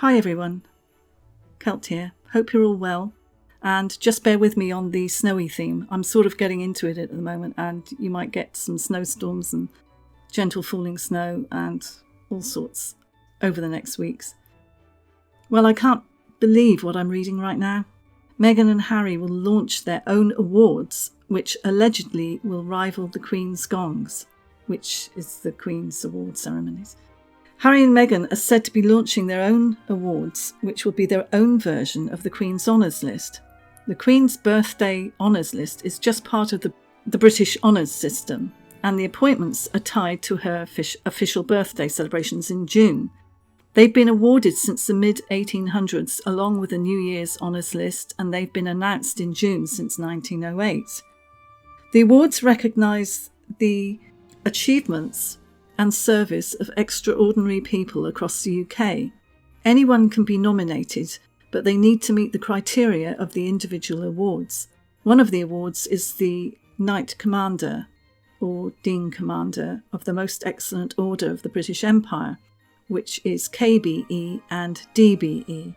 Hi everyone, Kelt here. Hope you're all well, and just bear with me on the snowy theme. I'm sort of getting into it at the moment, and you might get some snowstorms and gentle falling snow and all sorts over the next weeks. Well, I can't believe what I'm reading right now. Meghan and Harry will launch their own awards, which allegedly will rival the Queen's gongs, which is the Queen's award ceremonies. Harry and Meghan are said to be launching their own awards, which will be their own version of the Queen's Honours List. The Queen's Birthday Honours List is just part of the British honours system, and the appointments are tied to her official birthday celebrations in June. They've been awarded since the mid-1800s, along with the New Year's Honours List, and they've been announced in June since 1908. The awards recognise the achievements and service of extraordinary people across the UK. Anyone can be nominated, but they need to meet the criteria of the individual awards. One of the awards is the Knight Commander, or Dean Commander, of the Most Excellent Order of the British Empire, which is KBE and DBE.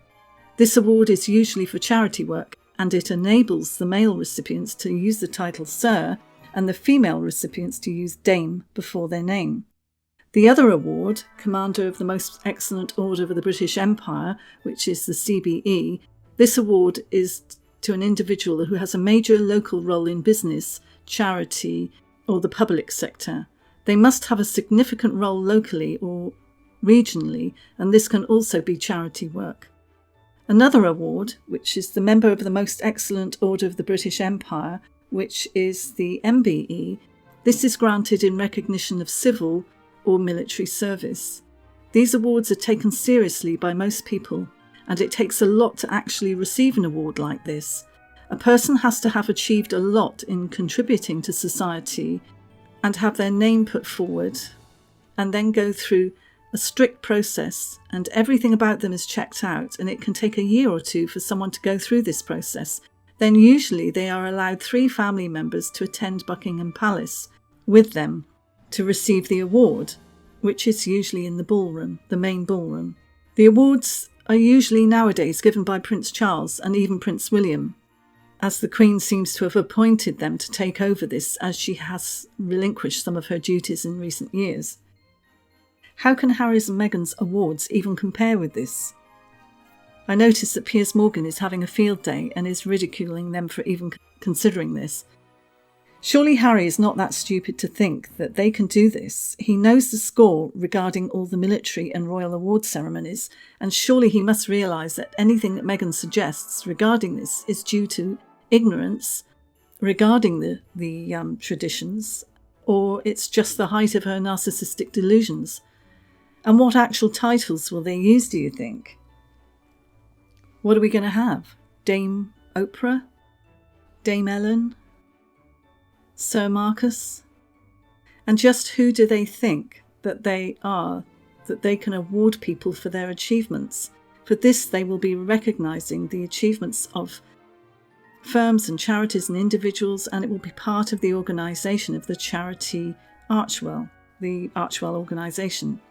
This award is usually for charity work, and it enables the male recipients to use the title Sir and the female recipients to use Dame before their name. The other award, Commander of the Most Excellent Order of the British Empire, which is the CBE, this award is to an individual who has a major local role in business, charity, or the public sector. They must have a significant role locally or regionally, and this can also be charity work. Another award, which is the Member of the Most Excellent Order of the British Empire, which is the MBE, this is granted in recognition of civil or military service. These awards are taken seriously by most people, and it takes a lot to actually receive an award like this. A person has to have achieved a lot in contributing to society and have their name put forward, and then go through a strict process, and everything about them is checked out, and it can take a year or two for someone to go through this process. Then usually they are allowed 3 family members to attend Buckingham Palace with them to receive the award, which is usually in the ballroom, the main ballroom. The awards are usually nowadays given by Prince Charles and even Prince William, as the Queen seems to have appointed them to take over this, as she has relinquished some of her duties in recent years. How can Harry's and Meghan's awards even compare with this? I notice that Piers Morgan is having a field day and is ridiculing them for even considering this. Surely Harry is not that stupid to think that they can do this. He knows the score regarding all the military and royal award ceremonies, and surely he must realise that anything that Meghan suggests regarding this is due to ignorance regarding the traditions, or it's just the height of her narcissistic delusions. And what actual titles will they use, do you think? What are we going to have? Dame Oprah? Dame Ellen? Sir Marcus? And just who do they think that they are, that they can award people for their achievements? For this, they will be recognising the achievements of firms and charities and individuals, and it will be part of the organisation of the charity Archewell, the Archewell organisation.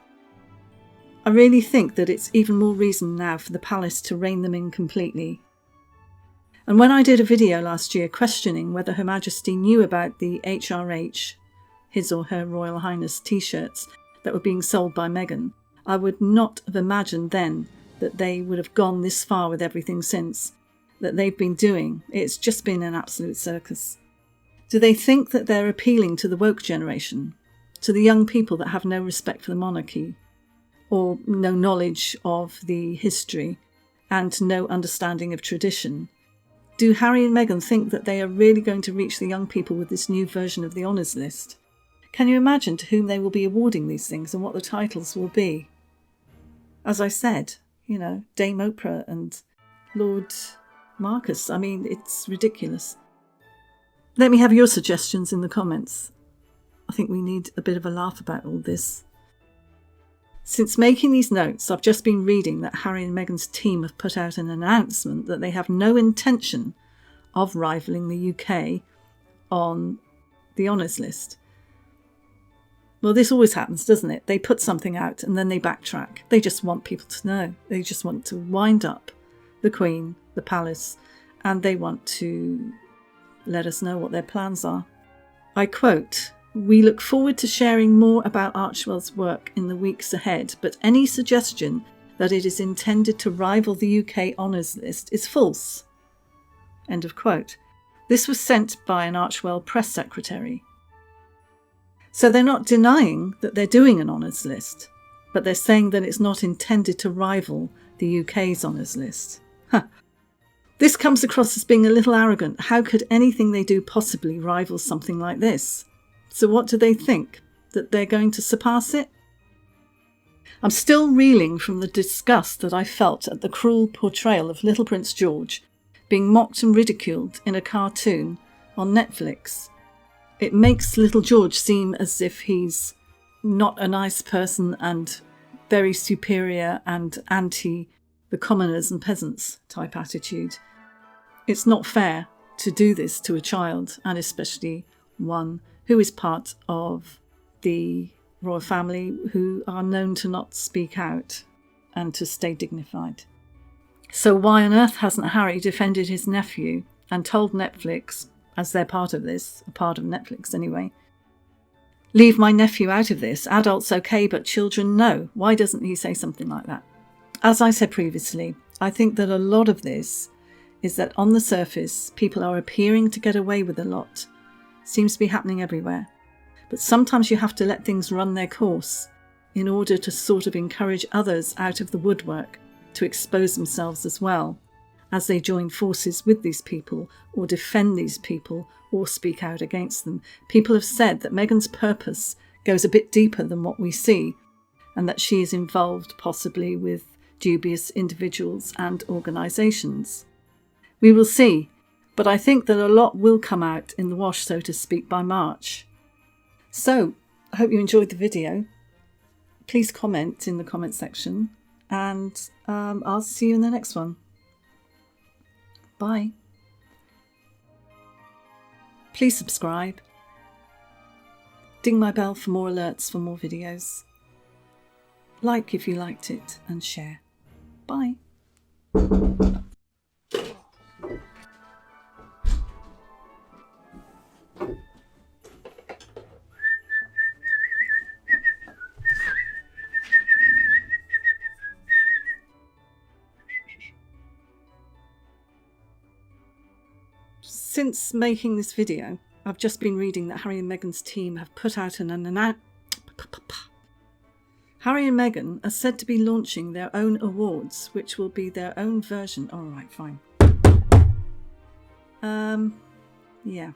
I really think that it's even more reason now for the palace to rein them in completely. And when I did a video last year questioning whether Her Majesty knew about the HRH, His or Her Royal Highness t-shirts that were being sold by Meghan, I would not have imagined then that they would have gone this far with everything since that they've been doing. It's just been an absolute circus. Do they think that they're appealing to the woke generation, to the young people that have no respect for the monarchy, or no knowledge of the history, and no understanding of tradition? Do Harry and Meghan think that they are really going to reach the young people with this new version of the honours list? Can you imagine to whom they will be awarding these things and what the titles will be? As I said, Dame Oprah and Lord Marcus. I mean, it's ridiculous. Let me have your suggestions in the comments. I think we need a bit of a laugh about all this. Since making these notes, I've just been reading that Harry and Meghan's team have put out an announcement that they have no intention of rivaling the UK on the honours list. Well, this always happens, doesn't it? They put something out and then they backtrack. They just want people to know. They just want to wind up the Queen, the palace, and they want to let us know what their plans are. I quote, "We look forward to sharing more about Archewell's work in the weeks ahead, but any suggestion that it is intended to rival the UK honours list is false." End of quote. This was sent by an Archewell press secretary. So they're not denying that they're doing an honours list, but they're saying that it's not intended to rival the UK's honours list. Huh. This comes across as being a little arrogant. How could anything they do possibly rival something like this? So what do they think? That they're going to surpass it? I'm still reeling from the disgust that I felt at the cruel portrayal of little Prince George being mocked and ridiculed in a cartoon on Netflix. It makes little George seem as if he's not a nice person and very superior and anti the commoners and peasants type attitude. It's not fair to do this to a child, and especially one who is part of the royal family, who are known to not speak out and to stay dignified. So why on earth hasn't Harry defended his nephew and told Netflix, as they're part of this, a part of Netflix anyway, leave my nephew out of this, adults okay but children no? Why doesn't he say something like that? As I said previously, I think that a lot of this is that on the surface people are appearing to get away with a lot. Seems to be happening everywhere. But sometimes you have to let things run their course in order to sort of encourage others out of the woodwork to expose themselves as well, as they join forces with these people or defend these people or speak out against them. People have said that Meghan's purpose goes a bit deeper than what we see, and that she is involved possibly with dubious individuals and organisations. We will see, but I think that a lot will come out in the wash, so to speak, by March. So, I hope you enjoyed the video. Please comment in the comment section, and I'll see you in the next one. Bye. Please subscribe. Ding my bell for more alerts for more videos. Like if you liked it, and share. Bye. Since making this video, I've just been reading that Harry and Meghan's team have put out Harry and Meghan are said to be launching their own awards, which will be their own version. All right, fine. Yeah.